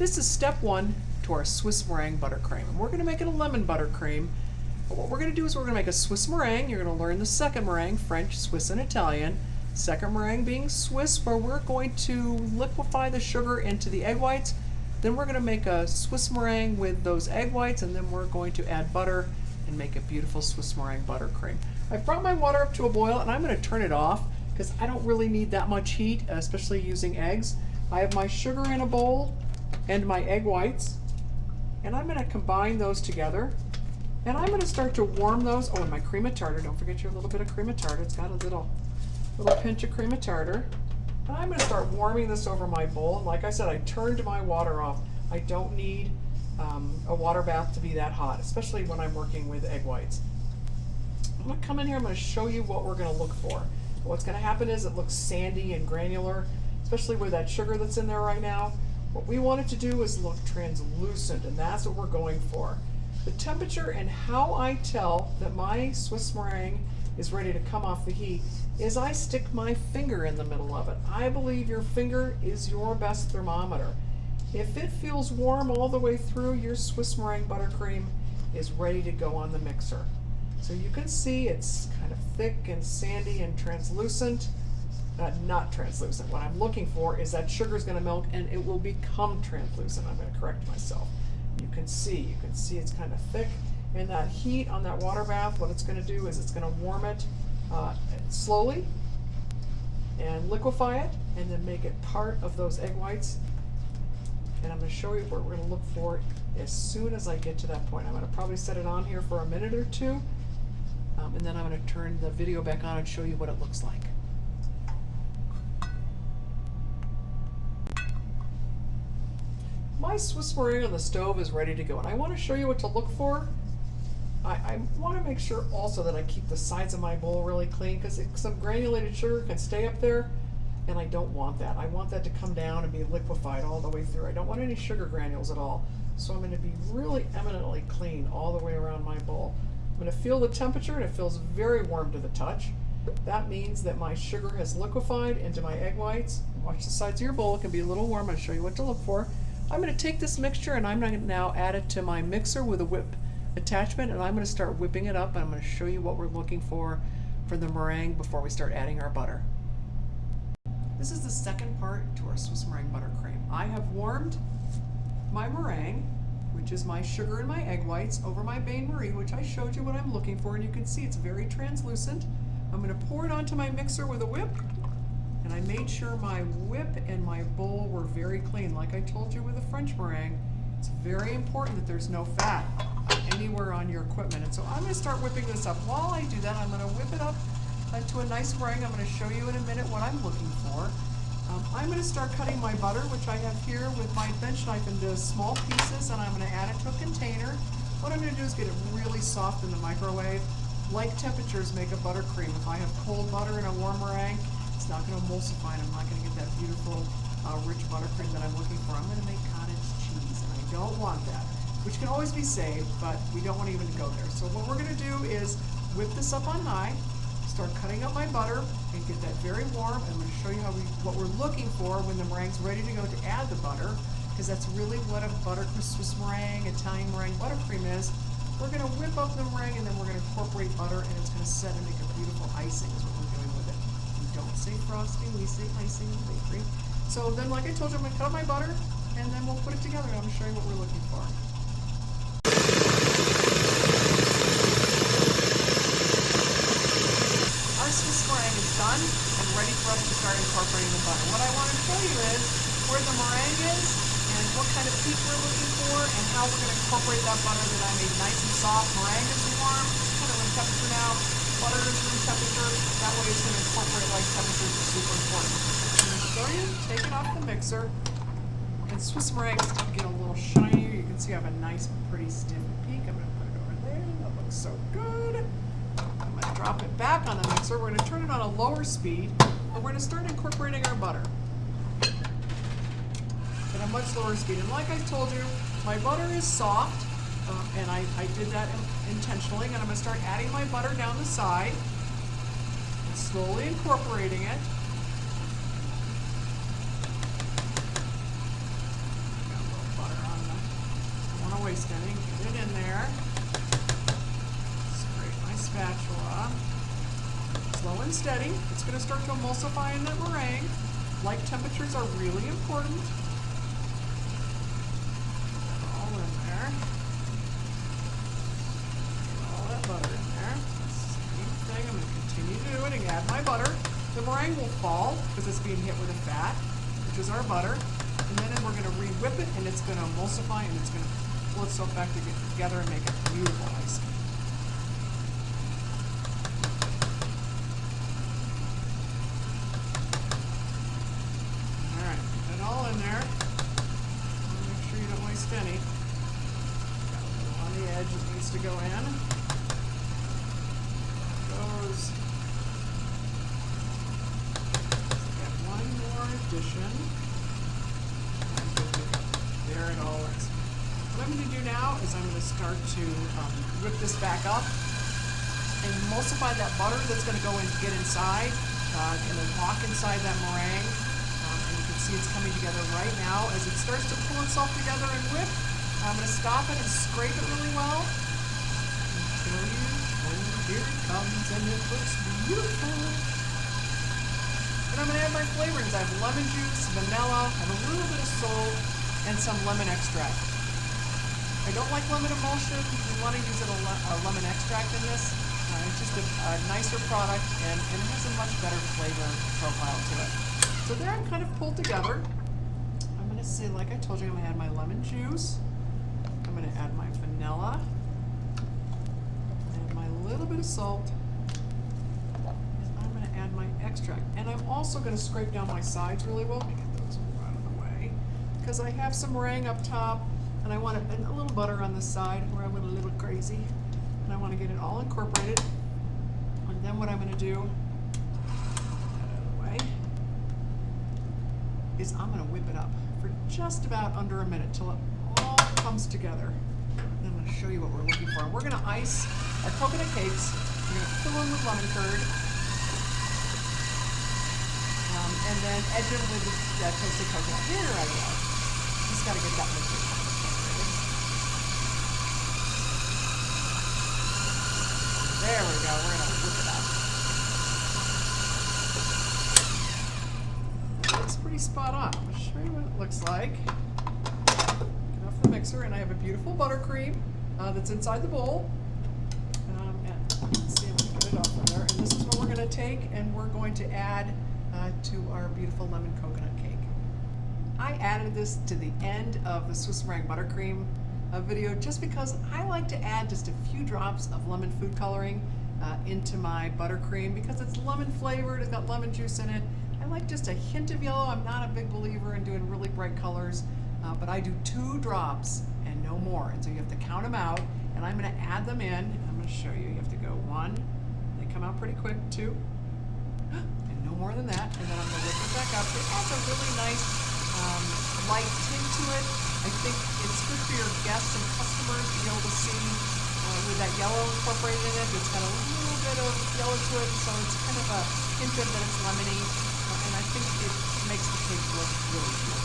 This is step one to our Swiss meringue buttercream. And we're going to make it a lemon buttercream. But what we're going to do is we're going to make a Swiss meringue. You're going to learn the second meringue, French, Swiss, and Italian. Second meringue being Swiss, where we're going to liquefy the sugar into the egg whites. Then we're going to make a Swiss meringue with those egg whites, and then we're going to add butter and make a beautiful Swiss meringue buttercream. I've brought my water up to a boil, and I'm going to turn it off because I don't really need that much heat, especially using eggs. I have my sugar in a bowl and my egg whites, and I'm going to combine those together. And I'm going to start to warm those. Oh, and my cream of tartar. Don't forget your little bit of cream of tartar. It's got a little pinch of cream of tartar. And I'm going to start warming this over my bowl. And like I said, I turned my water off. I don't need a water bath to be that hot, especially when I'm working with egg whites. I'm going to come in here. I'm going to show you what we're going to look for. What's going to happen is it looks sandy and granular, especially with that sugar that's in there right now. What we want it to do is look translucent, and that's what we're going for. The temperature and how I tell that my Swiss meringue is ready to come off the heat is I stick my finger in the middle of it. I believe your finger is your best thermometer. If it feels warm all the way through, your Swiss meringue buttercream is ready to go on the mixer. So you can see it's kind of thick and sandy and translucent. Not translucent. What I'm looking for is that sugar is going to melt and it will become translucent. I'm going to correct myself. You can see it's kind of thick, and that heat on that water bath, what it's going to do is it's going to warm it slowly and liquefy it, and then make it part of those egg whites. And I'm going to show you what we're going to look for as soon as I get to that point. I'm going to probably set it on here for a minute or two, and then I'm going to turn the video back on and show you what it looks like. My Swiss meringue on the stove is ready to go, and I want to show you what to look for. I want to make sure also that I keep the sides of my bowl really clean, because some granulated sugar can stay up there, and I don't want that. I want that to come down and be liquefied all the way through. I don't want any sugar granules at all. So I'm going to be really eminently clean all the way around my bowl. I'm going to feel the temperature, and it feels very warm to the touch. That means that my sugar has liquefied into my egg whites. Watch the sides of your bowl. It can be a little warm. I'll show you what to look for. I'm going to take this mixture and I'm going to now add it to my mixer with a whip attachment, and I'm going to start whipping it up, and I'm going to show you what we're looking for the meringue before we start adding our butter. This is the second part to our Swiss meringue buttercream. I have warmed my meringue, which is my sugar and my egg whites, over my bain-marie, which I showed you what I'm looking for, and you can see it's very translucent. I'm going to pour it onto my mixer with a whip. And I made sure my whip and my bowl were very clean. Like I told you with the French meringue, it's very important that there's no fat anywhere on your equipment. And so I'm going to start whipping this up. While I do that, I'm going to whip it up into a nice meringue. I'm going to show you in a minute what I'm looking for. I'm going to start cutting my butter, which I have here with my bench knife, into small pieces, and I'm going to add it to a container. What I'm going to do is get it really soft in the microwave. Like temperatures make a buttercream. If I have cold butter and a warm meringue, it's not going to emulsify, and I'm not going to get that beautiful rich buttercream that I'm looking for. I'm going to make cottage cheese, and I don't want that, which can always be saved, but we don't want to even go there. So what we're going to do is whip this up on high, start cutting up my butter, and get that very warm. I'm going to show you what we're looking for when the meringue's ready to go to add the butter, because that's really what a Swiss meringue, Italian meringue buttercream is. We're going to whip up the meringue, and then we're going to incorporate butter, and it's going to set and make a beautiful icing is what we're doing with it. We don't say frosting, we say icing in the bakery. So then, like I told you, I'm going to cut up my butter, and then we'll put it together, and I'm going to show you what we're looking for. Our Swiss meringue is done and ready for us to start incorporating the butter. What I want to show you is where the meringue is and what kind of heat we're looking for and how we're going to incorporate that butter that I made nice and soft. Meringue is warm, it's kind of room temperature now. Butter is room temperature. That way it's going to incorporate like temperatures is super important. I'm going to show you, take it off the mixer. And Swiss meringues get a little shinier. You can see I have a nice, pretty stiff peak. I'm going to put it over there. That looks so good. I'm going to drop it back on the mixer. We're going to turn it on a lower speed, and we're going to start incorporating our butter at a much lower speed. And like I told you, my butter is soft, and I did that intentionally. And I'm going to start adding my butter down the side and slowly incorporating it. waste any. Get it in there. Scrape my spatula. Slow and steady. It's going to start to emulsify in that meringue. Light temperatures are really important. All in there. Get all that butter in there. Same thing. I'm going to continue to do it and add my butter. The meringue will fall because it's being hit with the fat, which is our butter. And then we're going to re-whip it, and it's going to emulsify, and it's going to pull itself back together and make a beautiful icing. All right, put it all in there. Make sure you don't waste any. Got a little on the edge that needs to go in. Goes. Get one more addition. There it all is. What I'm going to do now is I'm going to start to whip this back up and emulsify that butter that's going to go and get inside and then lock inside that meringue. And you can see it's coming together right now. As it starts to pull itself together and whip, I'm going to stop it and scrape it really well. And show you, here it comes, and it looks beautiful. And I'm going to add my flavorings. I have lemon juice, vanilla, I have a little bit of salt, and some lemon extract. I don't like lemon emulsion. You want to use a lemon extract in this. It's just a nicer product, and it has a much better flavor profile to it. So there I'm kind of pulled together. I'm going to say, like I told you, I'm going to add my lemon juice. I'm going to add my vanilla. And my little bit of salt. And I'm going to add my extract. And I'm also going to scrape down my sides really well. Let me get those out of the way. Because I have some meringue up top, and I want a little butter on the side where I went a little crazy. And I want to get it all incorporated. And then what I'm going to do, get that out of the way, is I'm going to whip it up for just about under a minute till it all comes together. And I'm going to show you what we're looking for. And we're going to ice our coconut cakes. We're going to fill them with lemon curd. And then edge them with toasted coconut. Here I go. Just got to get that one too. There we go. We're going to whip it up. It looks pretty spot on. I'm going to show you what it looks like. Get off the mixer, and I have a beautiful buttercream that's inside the bowl. And let's see if we can get it off in there. And this is what we're going to take, and we're going to add to our beautiful lemon coconut cake. I added this to the end of the Swiss Meringue Buttercream video just because I like to add just a few drops of lemon food coloring into my buttercream because it's lemon flavored, it's got lemon juice in it. I like just a hint of yellow. I'm not a big believer in doing really bright colors, but I do 2 drops and no more. And so you have to count them out, and I'm going to add them in. And I'm going to show you. You have to go 1, they come out pretty quick, 2, and no more than that. And then I'm going to whip it back up. It adds a really nice light tint to it. I think it's good for your guests and customers to be able to see with that yellow incorporated in it. It's got a little bit of yellow to it, so it's kind of a hint of that it's lemony, and I think it makes the cake look really good.